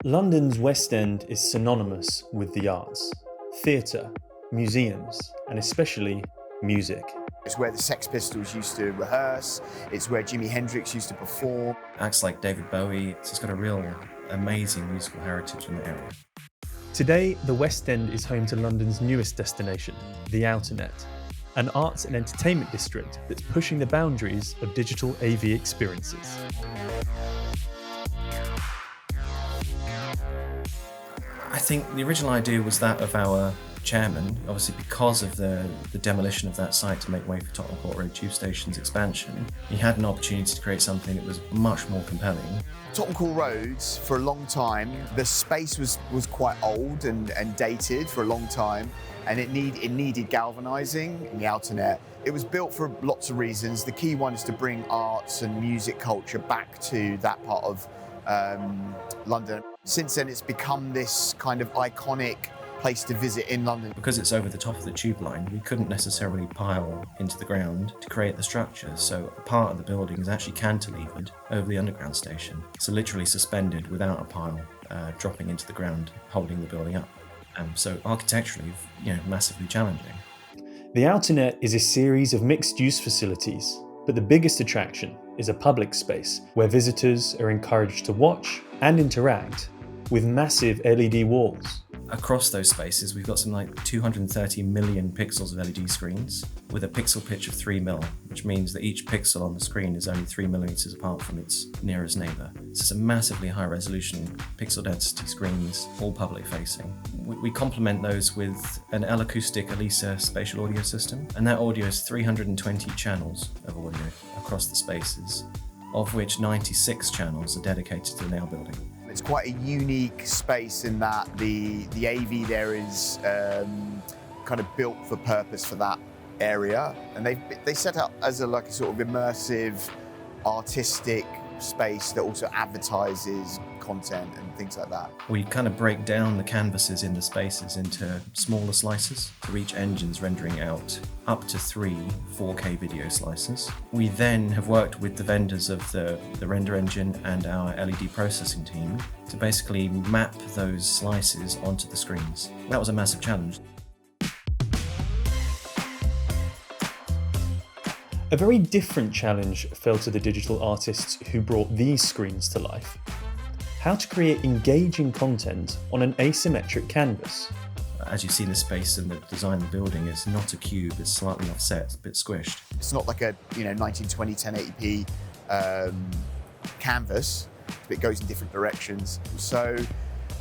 London's West End is synonymous with the arts, theatre, museums, and especially music. It's where the Sex Pistols used to rehearse, it's where Jimi Hendrix used to perform. Acts like David Bowie, it's got a real amazing musical heritage in the area. Today, the West End is home to London's newest destination, the Outernet, an arts and entertainment district that's pushing the boundaries of digital AV experiences. I think the original idea was that of our chairman, obviously because of the demolition of that site to make way for Tottenham Court Road Tube Station's expansion. He had an opportunity to create something that was much more compelling. Tottenham Court Roads, for a long time, the space was quite old and dated for a long time, and it needed galvanising in the Outernet. It was built for lots of reasons. The key one is to bring arts and music culture back to that part of London. Since then, it's become this kind of iconic place to visit in London. Because it's over the top of the tube line, we couldn't necessarily pile into the ground to create the structure, so a part of the building is actually cantilevered over the underground station. So literally suspended without a pile dropping into the ground, holding the building up. So architecturally, massively challenging. The Outernet is a series of mixed-use facilities, but the biggest attraction is a public space where visitors are encouraged to watch and interact with massive LED walls. Across those spaces, we've got some like 230 million pixels of LED screens with a pixel pitch of 3 mil, which means that each pixel on the screen is only 3 millimeters apart from its nearest neighbor. So it's a massively high resolution pixel density screens, all public facing. We complement those with an L-Acoustic Elisa spatial audio system, and that audio is 320 channels of audio across the spaces, of which 96 channels are dedicated to the nail building. It's quite a unique space in that the AV there is kind of built for purpose for that area, and they set up as a sort of immersive, artistic space that also advertises content and things like that. We kind of break down the canvases in the spaces into smaller slices. For each engine's rendering out up to 3 4K video slices. We then have worked with the vendors of the render engine and our LED processing team to basically map those slices onto the screens. That was a massive challenge. A very different challenge fell to the digital artists who brought these screens to life. How to create engaging content on an asymmetric canvas. As you see in the space and the design of the building, it's not a cube, it's slightly offset, a bit squished. It's not like a 1920 1080p canvas, but it goes in different directions. So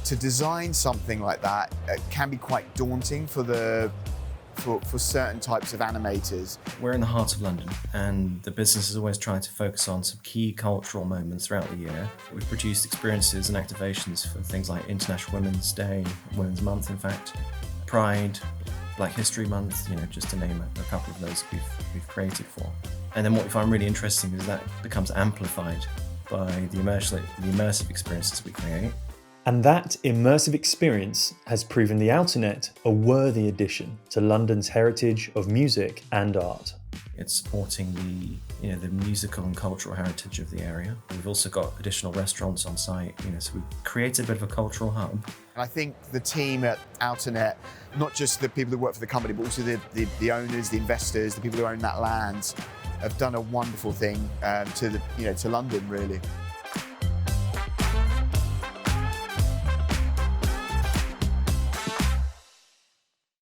to design something like that can be quite daunting for certain types of animators. We're in the heart of London, and the business is always trying to focus on some key cultural moments throughout the year. We've produced experiences and activations for things like International Women's Day, Women's Month in fact, Pride, Black History Month, just to name a couple of those we've created for. And then what we find really interesting is that becomes amplified by the immersive experiences we create. And that immersive experience has proven the Outernet a worthy addition to London's heritage of music and art. It's supporting the musical and cultural heritage of the area. We've also got additional restaurants on site, so we've created a bit of a cultural hub. And I think the team at Outernet, not just the people who work for the company, but also the owners, the investors, the people who own that land, have done a wonderful thing to London, really.